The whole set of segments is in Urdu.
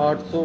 800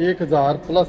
1000+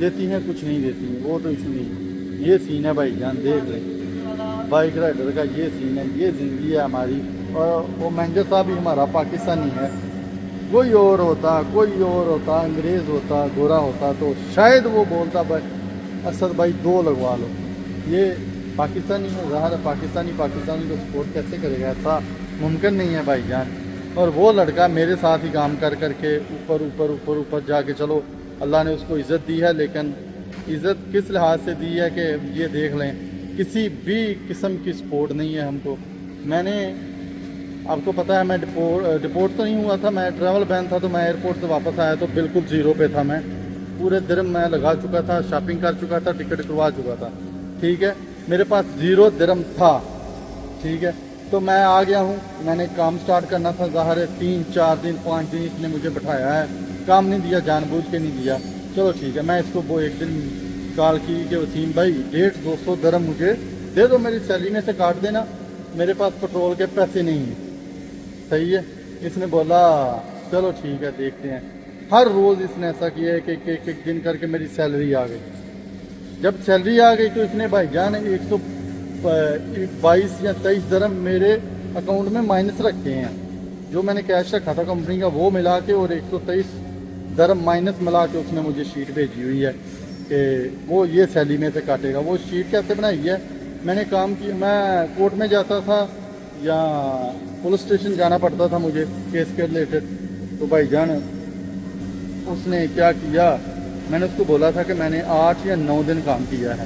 دیتی ہیں کچھ نہیں دیتی ہیں، وہ تو ایشو نہیں ہے۔ یہ سین ہے بھائی جان، دیکھ لیں بائک رائڈر کا یہ سین ہے، یہ زندگی ہے ہماری۔ اور وہ مینیجر صاحب بھی ہمارا پاکستانی ہے، کوئی اور ہوتا، کوئی اور ہوتا، انگریز ہوتا، گورا ہوتا تو شاید وہ بولتا بھائی اسد بھائی 2 لگوا لو۔ یہ پاکستانی ہے، ظاہر ہے پاکستانی کو سپورٹ کیسے کرے گا، ایسا ممکن نہیں ہے بھائی جان۔ اور وہ لڑکا میرے ساتھ ہی کام کر کے اوپر جا کے، چلو اللہ نے اس کو عزت دی ہے، لیکن عزت کس لحاظ سے دی ہے کہ یہ دیکھ لیں کسی بھی قسم کی سپورٹ نہیں ہے ہم کو۔ میں نے آپ کو پتہ ہے میں ڈپورٹ تو نہیں ہوا تھا، میں ٹریول بین تھا، تو میں ایئرپورٹ سے واپس آیا تو بالکل زیرو پہ تھا، میں پورے درم میں لگا چکا تھا، شاپنگ کر چکا تھا، ٹکٹ کروا چکا تھا، ٹھیک ہے، میرے پاس 0 درم تھا، ٹھیک ہے۔ تو میں آ گیا ہوں، میں نے کام سٹارٹ کرنا تھا، ظاہر ہے 3 4 دن 5 دن اس نے مجھے بٹھایا ہے، کام نہیں دیا، جان بوجھ کے نہیں دیا، چلو ٹھیک ہے۔ میں اس کو وہ ایک دن کال کی کہ وسیم بھائی 150 درم مجھے دے دو، میری سیلری میں سے کاٹ دینا، میرے پاس پیٹرول کے پیسے نہیں ہیں، صحیح ہے۔ اس نے بولا چلو ٹھیک ہے دیکھتے ہیں۔ ہر روز اس نے ایسا کیا ہے کہ ایک دن کر کے میری سیلری آ گئی۔ جب سیلری آ گئی تو اس نے بھائی جان 122 یا 23 درم میرے اکاؤنٹ میں مائنس رکھے ہیں، جو میں نے کیش رکھا تھا کمپنی کا وہ ملا کے، اور 123 درم مائنس ملا کے اس نے مجھے شیٹ بھیجی ہوئی ہے کہ وہ یہ سیلری میں سے کاٹے گا۔ وہ شیٹ کیسے بنائی ہے، میں نے کام کیا، میں کورٹ میں جاتا تھا یا پولیس اسٹیشن جانا پڑتا تھا مجھے کیس کے ریلیٹڈ، تو بھائی جان اس نے کیا کیا، میں نے اس کو بولا تھا کہ میں نے 8 یا 9 دن کام کیا ہے،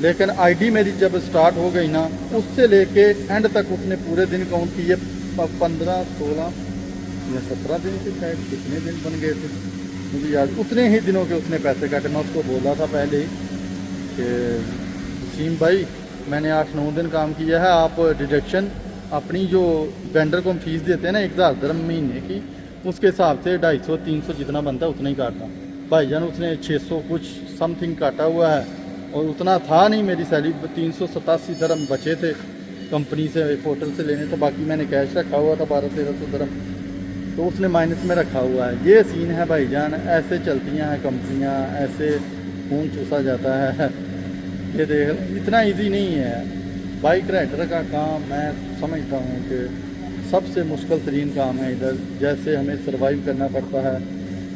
لیکن آئی ڈی میری جب سٹارٹ ہو گئی نا، اس سے لے کے اینڈ تک اس نے پورے دن کاؤنٹ کیے، 15 16 یا 17 دن کے شاید کتنے دن بن گئے تھے مجھے یاد، اتنے ہی دنوں کے اس نے پیسے کاٹے۔ میں اس کو بولا تھا پہلے ہی کہ وسیم بھائی میں نے 8 9 دن کام کیا ہے، آپ ڈیڈکشن اپنی جو وینڈر کو ہم فیس دیتے ہیں نا 1000 درم مہینے کی، اس کے حساب سے 250 300 جتنا بنتا ہے اتنا ہی کاٹنا۔ بھائی جان اس نے 600 کچھ سم تھنگ کاٹا ہوا ہے، اور اتنا تھا نہیں، میری سیلری 387 درم بچے تھے کمپنی سے، ہوٹل سے لینے تو، باقی میں نے کیش رکھا ہوا تھا 1200 1300 درم، تو اس نے مائنس میں رکھا ہوا ہے۔ یہ سین ہے بھائی جان، ایسے چلتی ہیں کمپنیاں، ایسے خون چوسا جاتا ہے۔ یہ دیکھ اتنا ایزی نہیں ہے بائک رائڈر کا کام، میں سمجھتا ہوں کہ سب سے مشکل ترین کام ہے ادھر۔ جیسے ہمیں سروائیو کرنا پڑتا ہے،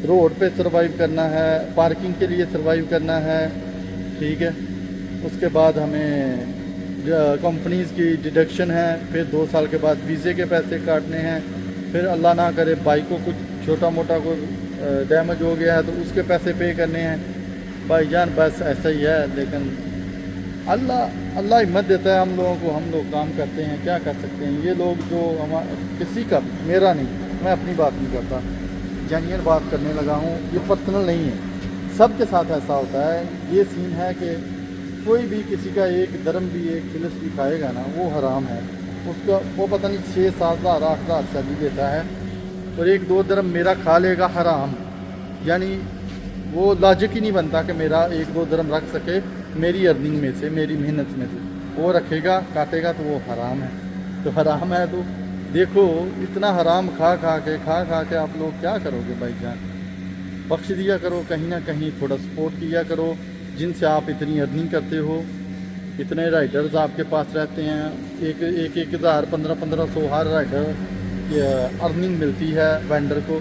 روڈ پہ سروائیو کرنا ہے، پارکنگ کے لیے سروائیو کرنا ہے، ٹھیک ہے، اس کے بعد ہمیں کمپنیز کی ڈیڈکشن ہے، پھر 2 سال کے بعد ویزے کے پیسے کاٹنے ہیں، پھر اللہ نہ کرے بائک کو کچھ چھوٹا موٹا کوئی ڈیمیج ہو گیا ہے تو اس کے پیسے پے کرنے ہیں۔ بھائی جان بس ایسا ہی ہے، لیکن اللہ ہمت دیتا ہے ہم لوگوں کو، ہم لوگ کام کرتے ہیں، کیا کر سکتے ہیں۔ یہ لوگ جو کسی کا میرا نہیں، میں اپنی بات نہیں کرتا، جینئن بات کرنے لگا ہوں، یہ پرسنل نہیں ہے، سب کے ساتھ ایسا ہوتا ہے۔ یہ سین ہے کہ کوئی بھی کسی کا 1 درم بھی 1 فلس بھی کھائے گا نا، وہ حرام ہے، اس کا وہ پتہ نہیں 6 7 ہزار 8 ہزار سیلری دیتا ہے، اور 1 2 درم میرا کھا لے گا حرام، یعنی وہ لاجک ہی نہیں بنتا کہ میرا 1 2 درم رکھ سکے میری ارننگ میں سے، میری محنت میں سے، وہ رکھے گا کاٹے گا تو وہ حرام ہے۔ تو حرام ہے تو دیکھو اتنا حرام کھا کے آپ لوگ کیا کرو گے بھائی جان، بخش دیا کرو، کہیں نہ کہیں تھوڑا سپورٹ کیا کرو، جن سے آپ اتنی ارننگ کرتے ہو، اتنے رائڈرز آپ کے پاس رہتے ہیں، 1 ہزار 15 1500 ہر رائڈر ارننگ ملتی ہے وینڈر کو،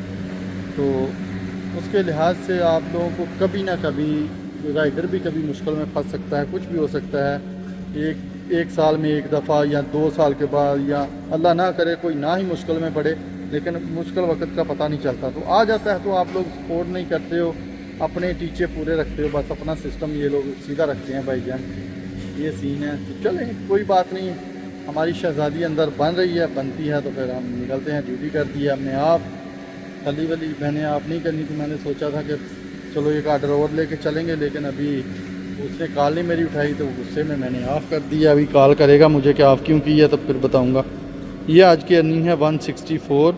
تو اس کے لحاظ سے آپ لوگوں کو کبھی نہ کبھی رائڈر بھی کبھی مشکل میں پھنس سکتا ہے، کچھ بھی ہو سکتا ہے، ایک سال میں 1 دفعہ یا 2 سال کے بعد، یا اللہ نہ کرے کوئی نہ ہی مشکل میں پڑے، لیکن مشکل وقت کا پتہ نہیں چلتا، تو آ جاتا ہے تو آپ لوگ سپورٹ نہیں کرتے ہو، اپنے ٹیچے پورے رکھتے ہو، بس اپنا سسٹم یہ لوگ سیدھا رکھتے ہیں بھائی جان، یہ سین ہے۔ تو چلیں کوئی بات نہیں، ہماری شہزادی اندر بن رہی ہے، بنتی ہے تو پھر ہم نکلتے ہیں، ڈیوٹی کر دی ہے ہم نے آپ، خلی ولی میں نے آپ نہیں کرنی تھی، میں نے سوچا تھا کہ چلو ایک آرڈر اور لے کے چلیں گے، لیکن ابھی اس نے کال نہیں میری اٹھائی تو غصے میں نے آف کر دیا، ابھی کال کرے گا مجھے کہ آف کیوں کی ہے تو پھر بتاؤں گا۔ یہ آج کی ارننگ ہے 164،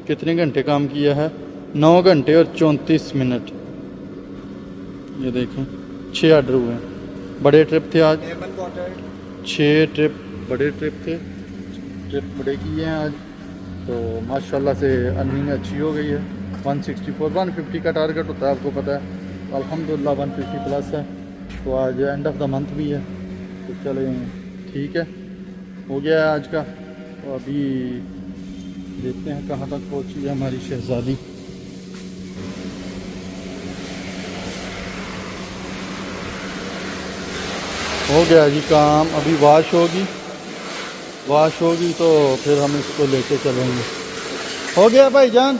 کتنے گھنٹے کام کیا ہے، 9 گھنٹے اور 34 منٹ، یہ دیکھیں 6 آرڈر ہوئے ہیں، بڑے ٹرپ تھے آج، 6 ٹرپ بڑے ٹرپ تھے، ٹرپ بڑے کیے ہیں آج، تو ماشاءاللہ سے ارننگ اچھی ہو گئی ہے۔ 164 150 کا ٹارگٹ ہوتا ہے آپ کو پتہ ہے، الحمدللہ 150 پلس ہے. تو آج اینڈ آف دا منتھ بھی ہے تو چلیں ٹھیک ہے, ہو گیا ہے آج کا. تو ابھی دیکھتے ہیں کہاں تک پہنچی ہے ہماری شہزادی. ہو گیا جی کام, ابھی واش ہوگی تو پھر ہم اس کو لے کے چلیں گے. ہو گیا بھائی جان,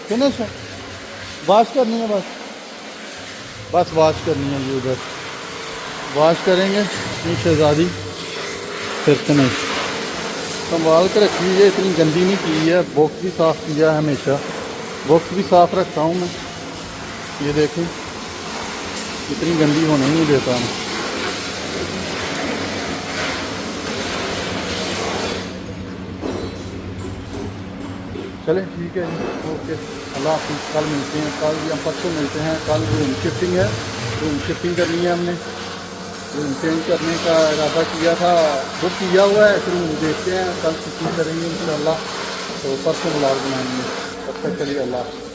فنش ہے, واش کرنی ہے بس واش کرنی ہے جی. ادھر واش کریں گے اپنی شہزادی پھر فنش. سنبھال کے رکھی ہے, اتنی گندی نہیں کی ہے. باکس بھی صاف کیا ہے, ہمیشہ باکس بھی صاف رکھتا ہوں میں. یہ دیکھیں اتنی گندی ہونے نہیں دیتا ہوں. چلیں ٹھیک ہے جی, اوکے, اللہ حافظ. کل ملتے ہیں, کل یا پرسوں ملتے ہیں. کل روم شفٹنگ ہے, روم شفٹنگ کرنی ہے ہم نے. روم چینج کرنے کا ارادہ کیا تھا, بک کیا ہوا ہے. پھر روم دیکھتے ہیں, کل شفٹنگ کریں گے انشاءاللہ. تو پرسوں بلاگ بنائیں گے. تب تک چلیے اللہ حافظ.